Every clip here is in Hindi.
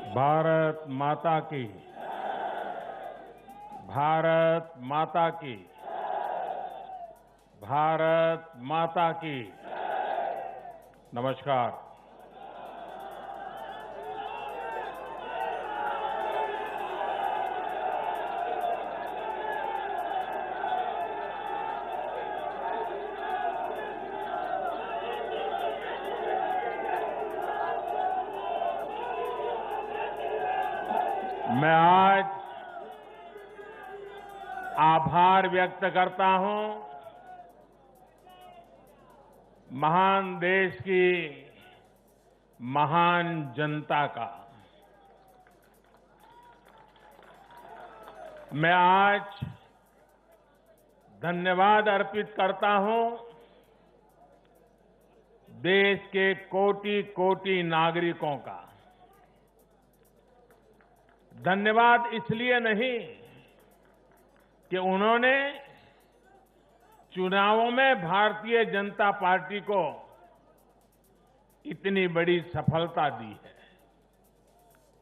भारत माता की। भारत माता की। भारत माता की। नमस्कार। मैं आज आभार व्यक्त करता हूं महान देश की महान जनता का। मैं आज धन्यवाद अर्पित करता हूं देश के कोटि कोटि नागरिकों का। धन्यवाद इसलिए नहीं कि उन्होंने चुनावों में भारतीय जनता पार्टी को इतनी बड़ी सफलता दी है,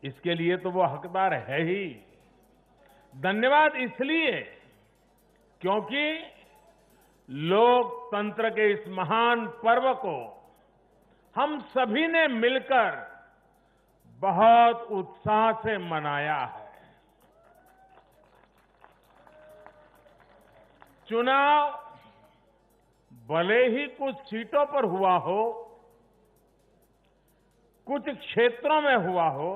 इसके लिए तो वो हकदार है ही। धन्यवाद इसलिए क्योंकि लोकतंत्र के इस महान पर्व को हम सभी ने मिलकर बहुत उत्साह से मनाया है। चुनाव भले ही कुछ सीटों पर हुआ हो, कुछ क्षेत्रों में हुआ हो,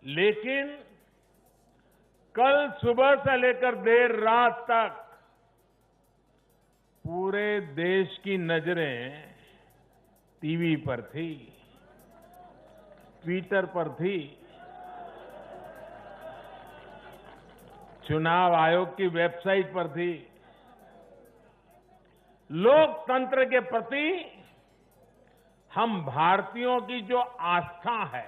लेकिन कल सुबह से लेकर देर रात तक पूरे देश की नजरें टीवी पर थी, ट्विटर पर थी, चुनाव आयोग की वेबसाइट पर थी। लोकतंत्र के प्रति हम भारतीयों की जो आस्था है,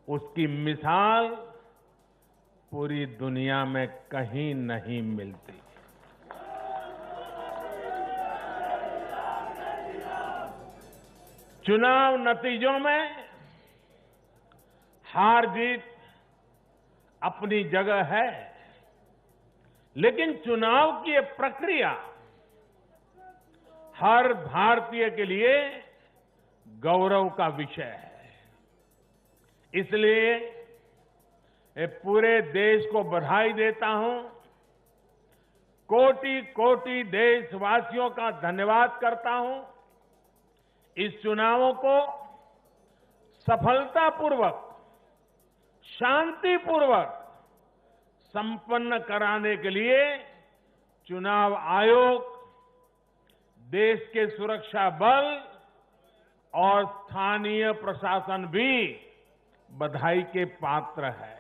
उसकी मिसाल पूरी दुनिया में कहीं नहीं मिलती। चुनाव नतीजों में हार जीत अपनी जगह है, लेकिन चुनाव की ये प्रक्रिया हर भारतीय के लिए गौरव का विषय है। इसलिए पूरे देश को बधाई देता हूं, कोटि कोटि देशवासियों का धन्यवाद करता हूं। इस चुनावों को सफलतापूर्वक, शांतिपूर्वक संपन्न कराने के लिए चुनाव आयोग, देश के सुरक्षा बल और स्थानीय प्रशासन भी बधाई के पात्र है।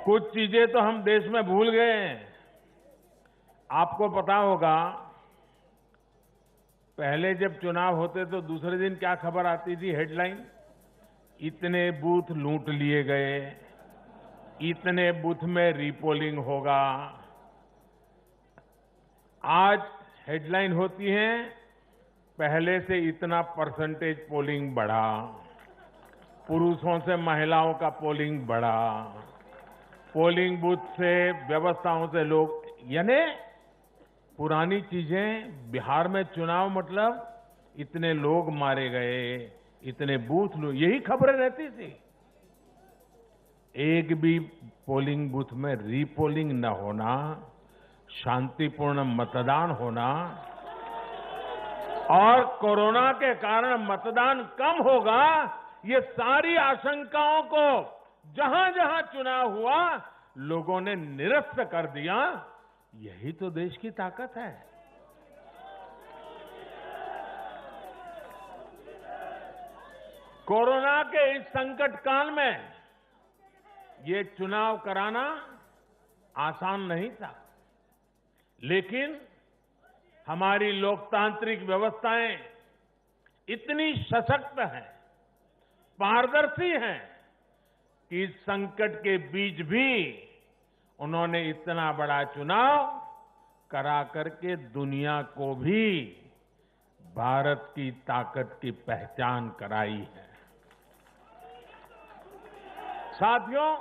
कुछ चीजें तो हम देश में भूल गए हैं। आपको पता होगा, पहले जब चुनाव होते तो दूसरे दिन क्या खबर आती थी, हेडलाइन? इतने बूथ लूट लिए गए, इतने बूथ में रीपोलिंग होगा। आज हेडलाइन होती है, पहले से इतना परसेंटेज पोलिंग बढ़ा, पुरुषों से महिलाओं का पोलिंग बढ़ा, पोलिंग बूथ से व्यवस्थाओं से लोग, यानी पुरानी चीजें। बिहार में चुनाव मतलब इतने लोग मारे गए, इतने बूथ लोग, यही खबरें रहती थी। एक भी पोलिंग बूथ में रीपोलिंग न होना, शांतिपूर्ण मतदान होना और कोरोना के कारण मतदान कम होगा, ये सारी आशंकाओं को जहां जहां चुनाव हुआ लोगों ने निरस्त कर दिया। यही तो देश की ताकत है। कोरोना के इस संकट काल में ये चुनाव कराना आसान नहीं था, लेकिन हमारी लोकतांत्रिक व्यवस्थाएं इतनी सशक्त हैं, पारदर्शी हैं कि इस संकट के बीच भी उन्होंने इतना बड़ा चुनाव करा करके दुनिया को भी भारत की ताकत की पहचान कराई है। साथियों,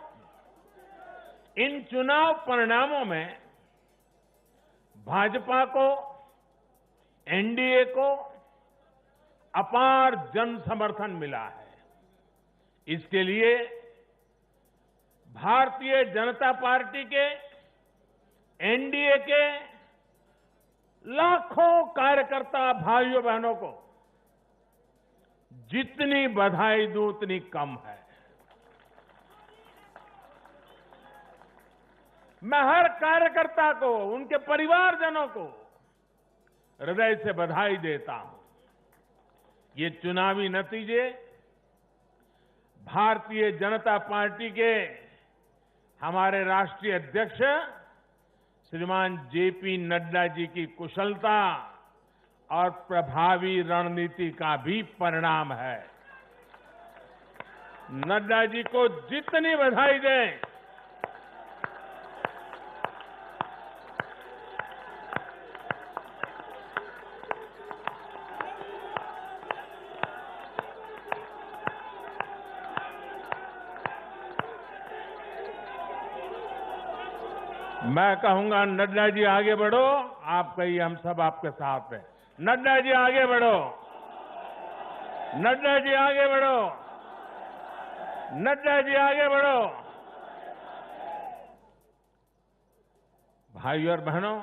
इन चुनाव परिणामों में भाजपा को, एनडीए को अपार जन समर्थन मिला है। इसके लिए भारतीय जनता पार्टी के, एनडीए के लाखों कार्यकर्ता भाइयों बहनों को जितनी बधाई दूं उतनी कम है। मैं हर कार्यकर्ता को, उनके परिवारजनों को हृदय से बधाई देता हूं। ये चुनावी नतीजे भारतीय जनता पार्टी के हमारे राष्ट्रीय अध्यक्ष श्रीमान जेपी नड्डा जी की कुशलता और प्रभावी रणनीति का भी परिणाम है। नड्डा जी को जितनी बधाई दें, मैं कहूंगा नड्डा जी आगे बढ़ो, आप कहिए हम सब आपके साथ हैं। नड्डा जी आगे बढ़ो, नड्डा जी आगे बढ़ो, नड्डा जी आगे बढ़ो। भाइयों और बहनों,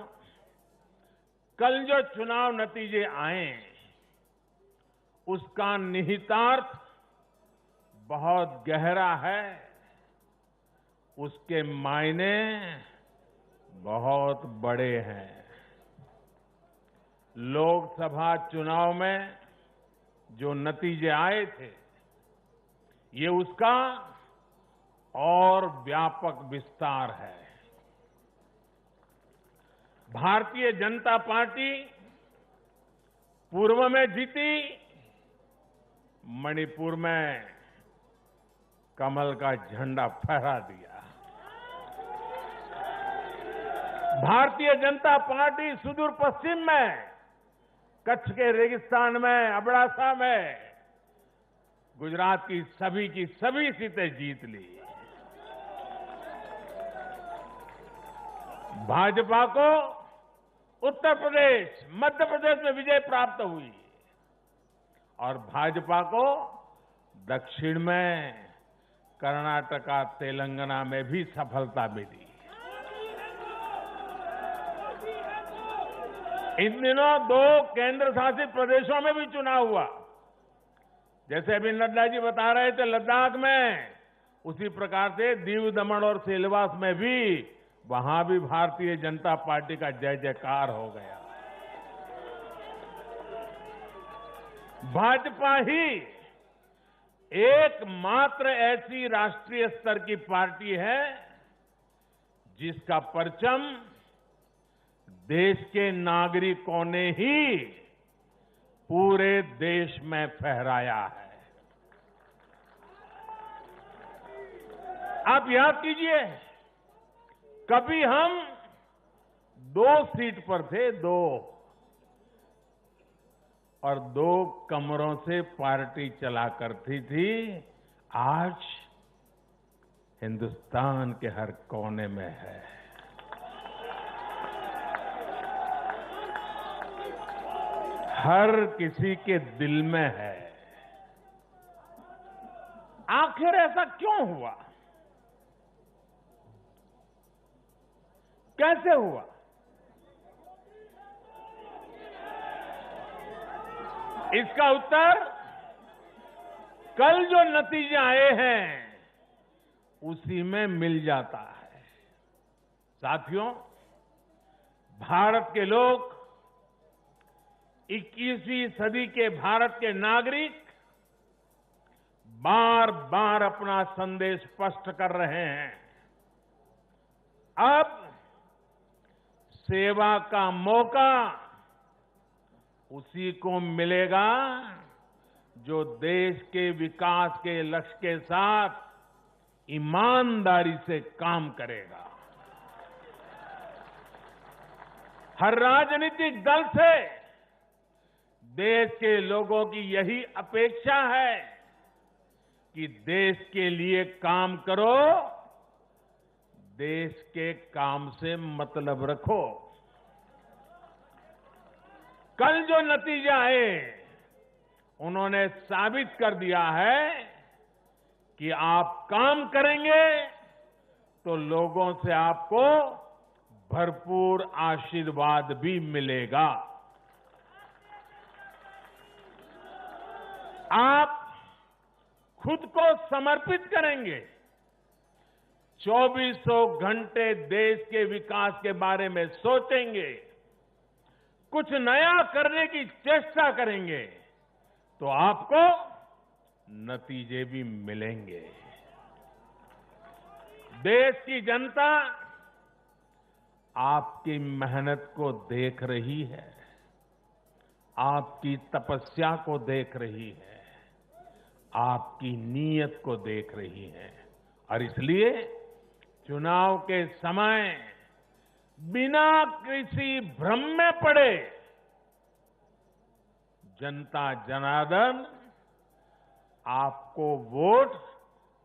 कल जो चुनाव नतीजे आए उसका निहितार्थ बहुत गहरा है, उसके मायने बहुत बड़े हैं। लोकसभा चुनाव में जो नतीजे आए थे, ये उसका और व्यापक विस्तार है। भारतीय जनता पार्टी पूर्व में जीती, मणिपुर में कमल का झंडा फहरा दिया। भारतीय जनता पार्टी सुदूर पश्चिम में, कच्छ के रेगिस्तान में, अबडासा में गुजरात की सभी सीटें जीत ली। भाजपा को उत्तर प्रदेश, मध्य प्रदेश में विजय प्राप्त हुई और भाजपा को दक्षिण में कर्नाटका, तेलंगाना में भी सफलता मिली। इन दिनों 2 केंद्र शासित प्रदेशों में भी चुनाव हुआ। जैसे अभी नड्डा जी बता रहे थे लद्दाख में, उसी प्रकार से दीव, दमन और सिलवास में भी, वहां भी भारतीय जनता पार्टी का जय जयकार हो गया। भाजपा ही एकमात्र ऐसी राष्ट्रीय स्तर की पार्टी है जिसका परचम देश के नागरिकों ने ही पूरे देश में फहराया है। आप याद कीजिए, कभी हम 2 सीट पर थे, 2 और 2 कमरों से पार्टी चला करती थी। आज हिंदुस्तान के हर कोने में है। हर किसी के दिल में है। आखिर ऐसा क्यों हुआ? कैसे हुआ? इसका उत्तर कल जो नतीजे आए हैं उसी में मिल जाता है। साथियों, भारत के लोग, 21वीं सदी के भारत के नागरिक बार बार अपना संदेश स्पष्ट कर रहे हैं। अब सेवा का मौका उसी को मिलेगा जो देश के विकास के लक्ष्य के साथ ईमानदारी से काम करेगा। हर राजनीतिक दल से देश के लोगों की यही अपेक्षा है कि देश के लिए काम करो, देश के काम से मतलब रखो। कल जो नतीजे आए उन्होंने साबित कर दिया है कि आप काम करेंगे तो लोगों से आपको भरपूर आशीर्वाद भी मिलेगा। आप खुद को समर्पित करेंगे, 2400 घंटे देश के विकास के बारे में सोचेंगे, कुछ नया करने की चेष्टा करेंगे तो आपको नतीजे भी मिलेंगे। देश की जनता आपकी मेहनत को देख रही है, आपकी तपस्या को देख रही है, आपकी नीयत को देख रही है और इसलिए चुनाव के समय बिना किसी भ्रम में पड़े जनता जनार्दन आपको वोट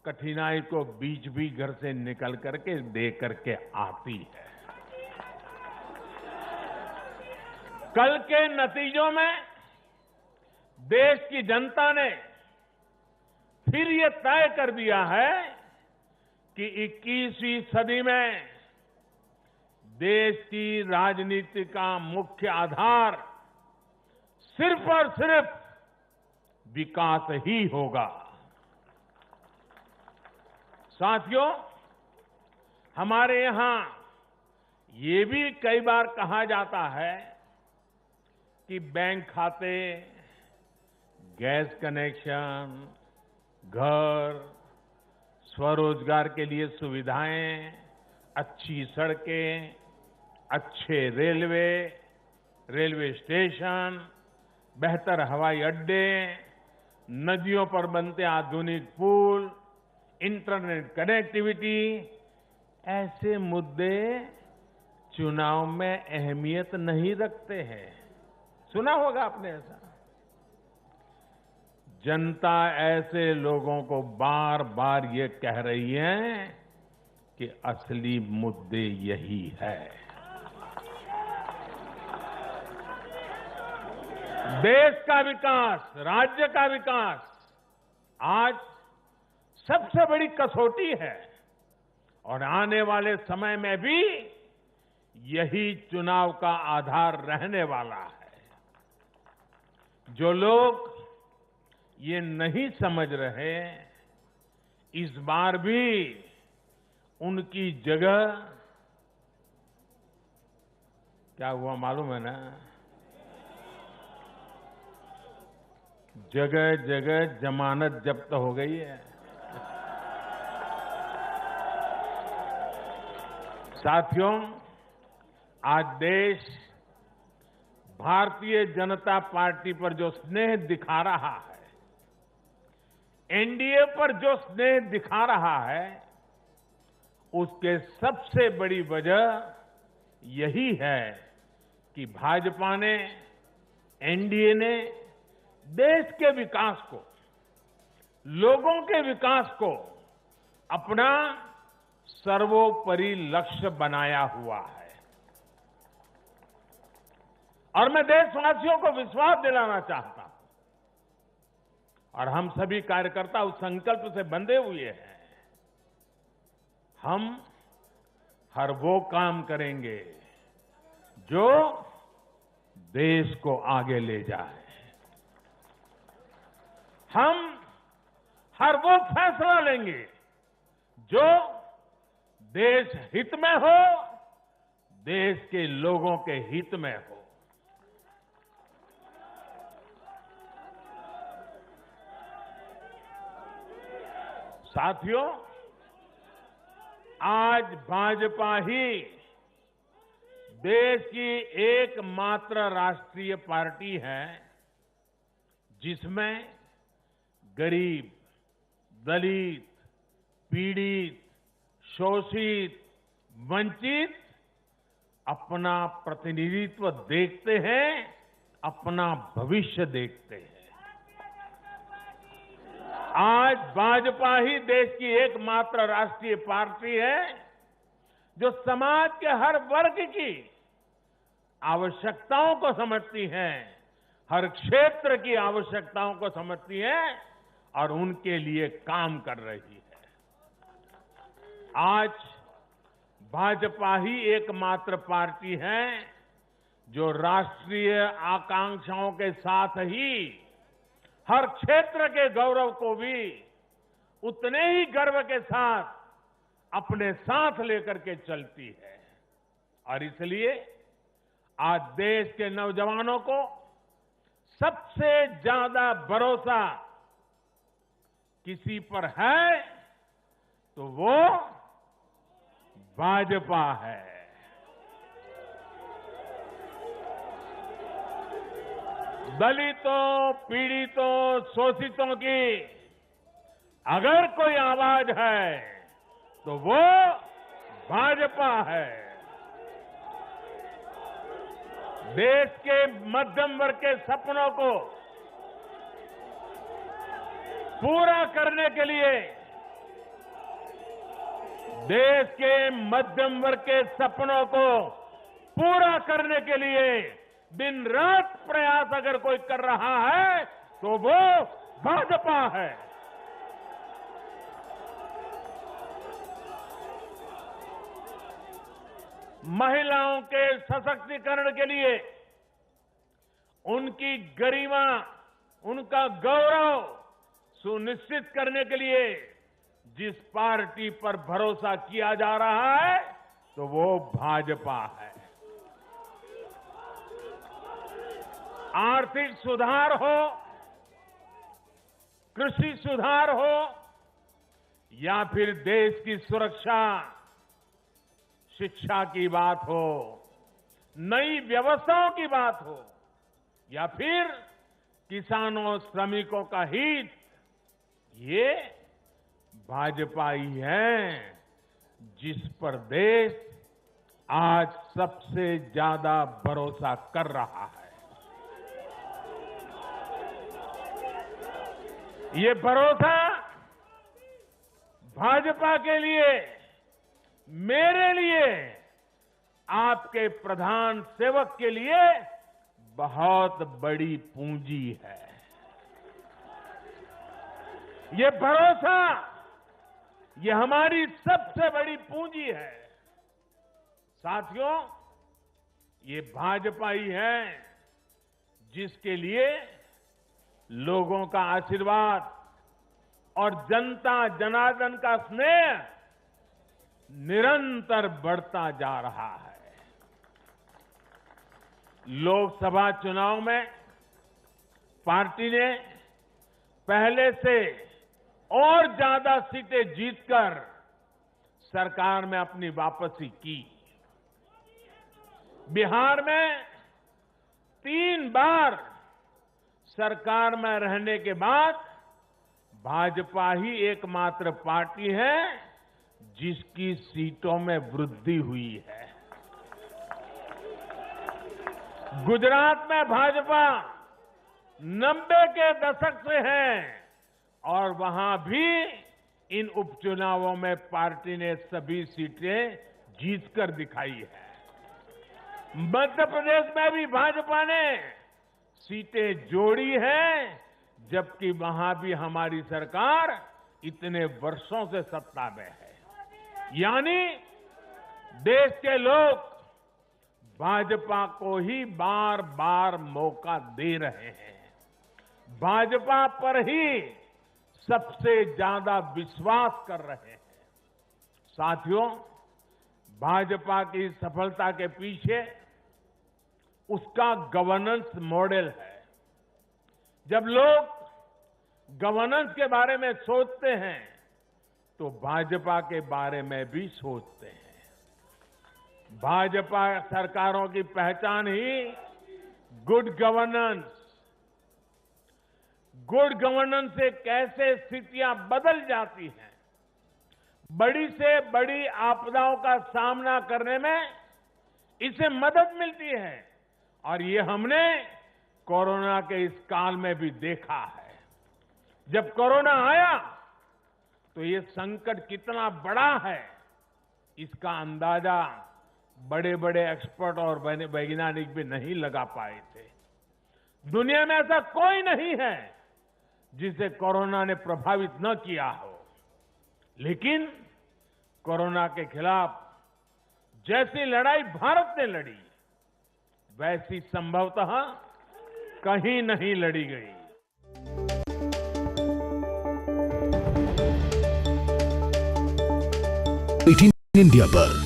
कठिनाई को बीच भी घर से निकल करके दे करके आती है। कल के नतीजों में देश की जनता ने फिर ये तय कर दिया है कि 21वीं सदी में देश की राजनीति का मुख्य आधार सिर्फ और सिर्फ विकास ही होगा। साथियों, हमारे यहां ये भी कई बार कहा जाता है कि बैंक खाते, गैस कनेक्शन, घर, स्वरोजगार के लिए सुविधाएं, अच्छी सड़कें, अच्छे रेलवे स्टेशन, बेहतर हवाई अड्डे, नदियों पर बनते आधुनिक पुल, इंटरनेट कनेक्टिविटी, ऐसे मुद्दे चुनाव में अहमियत नहीं रखते हैं। सुना होगा आपने ऐसा। जनता ऐसे लोगों को बार बार ये कह रही है कि असली मुद्दे यही है। देश का विकास, राज्य का विकास आज सबसे बड़ी कसौटी है और आने वाले समय में भी यही चुनाव का आधार रहने वाला है। जो लोग ये नहीं समझ रहे, इस बार भी उनकी जगह क्या हुआ मालूम है ना? जगह जगह जमानत जब्त हो गई है। साथियों, आज देश भारतीय जनता पार्टी पर जो स्नेह दिखा रहा है, एनडीए पर जो स्नेह दिखा रहा है, उसके सबसे बड़ी वजह यही है कि भाजपा ने, एनडीए ने देश के विकास को, लोगों के विकास को अपना सर्वोपरि लक्ष्य बनाया हुआ है। और मैं देशवासियों को विश्वास दिलाना चाहता हूं और हम सभी कार्यकर्ता उस संकल्प से बंधे हुए हैं। हम हर वो काम करेंगे जो देश को आगे ले जाए। हम हर वो फैसला लेंगे जो देश हित में हो, देश के लोगों के हित में हो। साथियों, आज भाजपा ही देश की एकमात्र राष्ट्रीय पार्टी है जिसमें गरीब, दलित, पीड़ित, शोषित, वंचित अपना प्रतिनिधित्व देखते हैं अपना भविष्य देखते हैं। आज भाजपा ही देश की एकमात्र राष्ट्रीय पार्टी है जो समाज के हर वर्ग की आवश्यकताओं को समझती है, हर क्षेत्र की आवश्यकताओं को समझती है और उनके लिए काम कर रही है। आज भाजपा ही एकमात्र पार्टी है जो राष्ट्रीय आकांक्षाओं के साथ ही हर क्षेत्र के गौरव को भी उतने ही गर्व के साथ अपने साथ लेकर के चलती है। और इसलिए आज देश के नौजवानों को सबसे ज्यादा भरोसा किसी पर है तो वो भाजपा है। दलितों, पीड़ितों, शोषितों की अगर कोई आवाज है तो वो भाजपा है। देश के मध्यम वर्ग के सपनों को पूरा करने के लिए, देश के मध्यम वर्ग के सपनों को पूरा करने के लिए दिन रात प्रयास अगर कोई कर रहा है तो वो भाजपा है। महिलाओं के सशक्तिकरण के लिए, उनकी गरिमा, उनका गौरव सुनिश्चित करने के लिए जिस पार्टी पर भरोसा किया जा रहा है तो वो भाजपा है। आर्थिक सुधार हो, कृषि सुधार हो या फिर देश की सुरक्षा, शिक्षा की बात हो, नई व्यवस्थाओं की बात हो या फिर किसानों, श्रमिकों का हित, ये भाजपा ही है जिस पर देश आज सबसे ज्यादा भरोसा कर रहा है। ये भरोसा भाजपा के लिए, मेरे लिए, आपके प्रधान सेवक के लिए बहुत बड़ी पूंजी है। ये भरोसा, ये हमारी सबसे बड़ी पूंजी है। साथियों, ये भाजपा ही है जिसके लिए लोगों का आशीर्वाद और जनता जनार्दन का स्नेह निरंतर बढ़ता जा रहा है। लोकसभा चुनाव में पार्टी ने पहले से और ज्यादा सीटें जीतकर सरकार में अपनी वापसी की। बिहार में 3 बार सरकार में रहने के बाद भाजपा ही एकमात्र पार्टी है जिसकी सीटों में वृद्धि हुई है। गुजरात में भाजपा 90 के दशक से है और वहां भी इन उपचुनावों में पार्टी ने सभी सीटें जीतकर दिखाई है। मध्य प्रदेश में भी भाजपा ने सीटें जोड़ी है, जबकि वहां भी हमारी सरकार इतने वर्षों से सत्ता में है। यानी देश के लोग भाजपा को ही बार बार मौका दे रहे हैं। भाजपा पर ही सबसे ज्यादा विश्वास कर रहे हैं। साथियों, भाजपा की सफलता के पीछे उसका गवर्नेंस मॉडल है। जब लोग गवर्नेंस के बारे में सोचते हैं तो भाजपा के बारे में भी सोचते हैं। भाजपा सरकारों की पहचान ही गुड गवर्नेंस, गुड गवर्नेंस से कैसे स्थितियां बदल जाती हैं, बड़ी से बड़ी आपदाओं का सामना करने में इसे मदद मिलती है। और ये हमने कोरोना के इस काल में भी देखा है। जब कोरोना आया तो ये संकट कितना बड़ा है, इसका अंदाजा बड़े बड़े एक्सपर्ट और वैज्ञानिक भी नहीं लगा पाए थे। दुनिया में ऐसा कोई नहीं है जिसे कोरोना ने प्रभावित न किया हो, लेकिन कोरोना के खिलाफ जैसी लड़ाई भारत ने लड़ी, वैसी संभवतः कहीं नहीं लड़ी गई। इंडिया पर